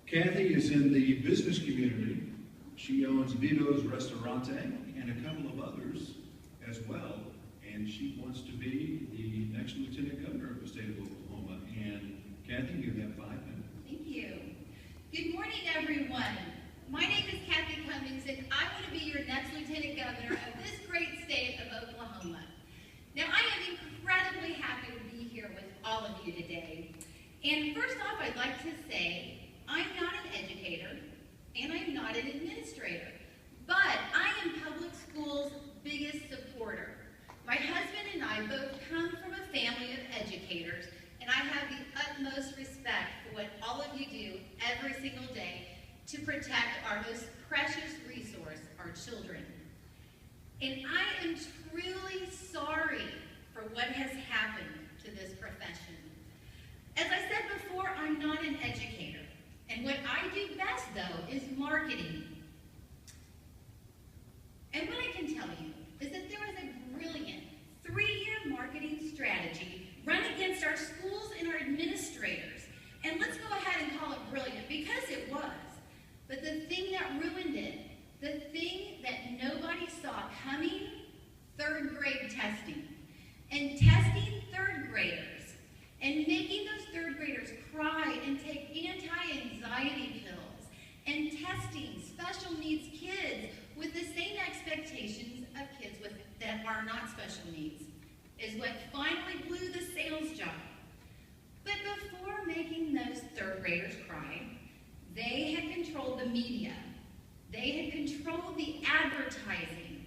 Cathy is in the business community. She owns Vito's Restaurante and a couple of others as well. And she wants to be the next Lieutenant Governor of the state of Oklahoma. And Cathy, you have 5 minutes. Thank you. Good morning, everyone. My name is Cathy Cummings, and I want to be your next Lieutenant Governor of this great state of Oklahoma. Now, I am incredibly happy to be here with all of you today. And first off, I'd like to say, I'm not an educator, and I'm not an administrator, but I am public school's biggest supporter. My husband and I both come from a family of educators, and I have the utmost respect for what all of you do every single day to protect our most precious resource, our children. And I am truly sorry for what has happened to this profession. As I said before, I'm not an educator. And what I do best, though, is marketing. And what I can tell you is that there is a brilliant 3-year marketing strategy run against our schools and our administrators. And let's go ahead and call it brilliant, because it was. But the thing that ruined it, the thing that nobody saw coming, 3rd grade testing. And testing 3rd graders. And making those 3rd graders cry and take anti-anxiety pills, and testing special needs kids with the same expectations of kids that are not special needs, is what finally blew the sales job. But before making those 3rd graders cry, they had controlled the media. They had controlled the advertising.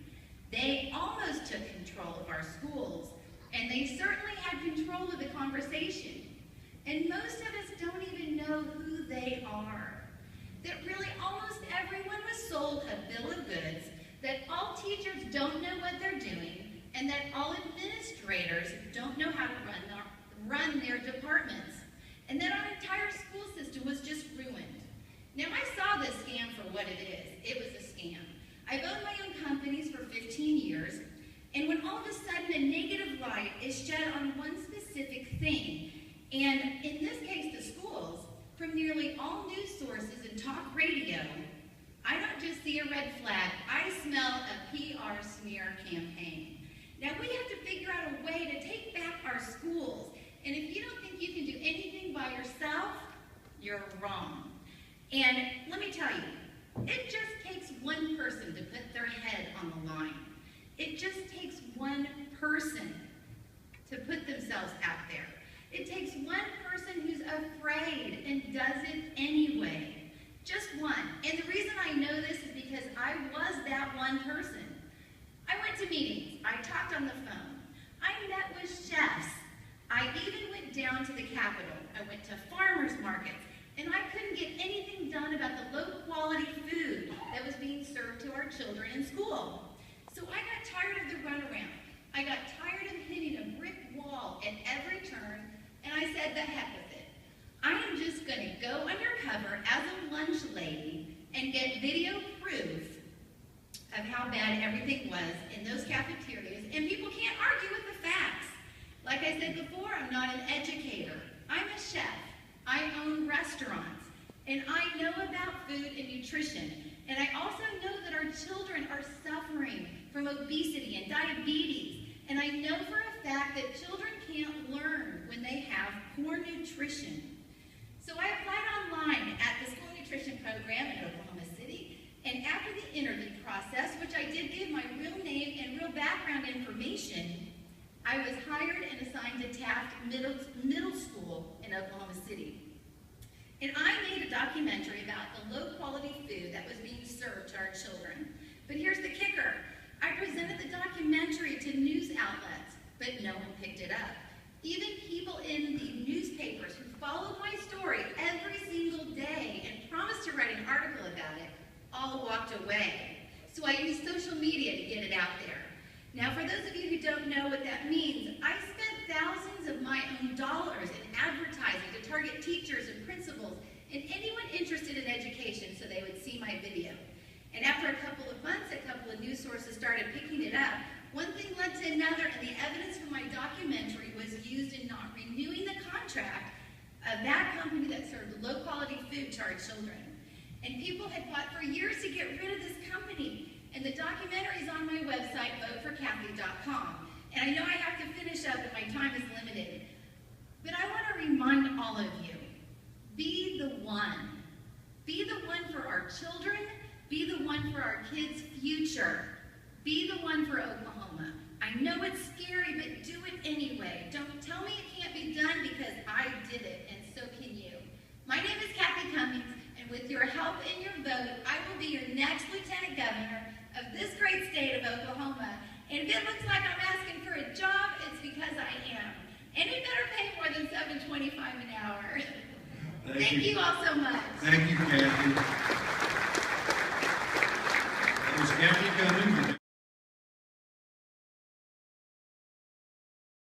They almost took control of our schools. And they certainly had control of the conversation. And most of us don't even know who they are. That really almost everyone was sold a bill of goods, that all teachers don't know what they're doing, and that all administrators don't know how to run their departments. And that our entire school system was just ruined. Now, I saw this scam for what it is. It was a scam. I've owned my own companies for 15 years, and when all of a sudden a negative light is shed on one specific thing, and in this case the schools, from nearly all news sources and talk radio, I don't just see a red flag, I smell a PR smear campaign. Now we have to figure out a way to take back our schools, and if you don't think you can do anything by yourself, you're wrong. And let me tell you, it just takes one person to put their head on the line. It just takes one person to put themselves out there. It takes one person who's afraid and does it anyway. Just one. And the reason I know this is because I was that one person. I went to meetings. I talked on the phone. I met with chefs. I even went down to the Capitol. I went to farmers markets. And I couldn't get anything done about the low-quality food that was being served to our children in school. So I got tired of the runaround. I got tired of hitting a brick wall at every turn, and I said, the heck with it. I am just going to go undercover as a lunch lady and get video proof of how bad everything was in those cafeterias, and people can't argue with the facts. Like I said before, I'm not an educator. I'm a chef. I own restaurants, and I know about food and nutrition. And I also know that our children are suffering from obesity and diabetes. And I know for a fact that children can't learn when they have poor nutrition. So I applied online at the school nutrition program in Oklahoma City. And after the interview process, which I did give my real name and real background information, I was hired and assigned to Taft Middle School in Oklahoma City. And I made a documentary about the low-quality food that was being served to our children. But here's the kicker. I presented the documentary to news outlets, but no one picked it up. Even people in the newspapers who followed my story every single day and promised to write an article about it, all walked away. So I used social media to get it out there. Now, for those of you who don't know what that means, I spent thousands of my own dollars in advertising to target teachers and principals and anyone interested in education so they would see my video. And after a couple of months, a couple of news sources started picking it up. One thing led to another, and the evidence from my documentary was used in not renewing the contract of that company that served low-quality food to our children. And people had fought for years to get rid of this company. And the documentary is on my website, voteforcathy.com. And I know I have to finish up and my time is limited. But I want to remind all of you, be the one. Be the one for our children. Be the one for our kids' future. Be the one for Oklahoma. I know it's scary, but do it anyway. Don't tell me it can't be done because I did it, and so can you. My name is Cathy Cummings, and with your help and your vote, I will be your next Lieutenant Governor of this great state of Oklahoma. And if it looks like I'm asking for a job, it's because I am. And it better pay more than $7.25 an hour. Thank you all so much. Thank you, Cathy. That was Cathy Cummings.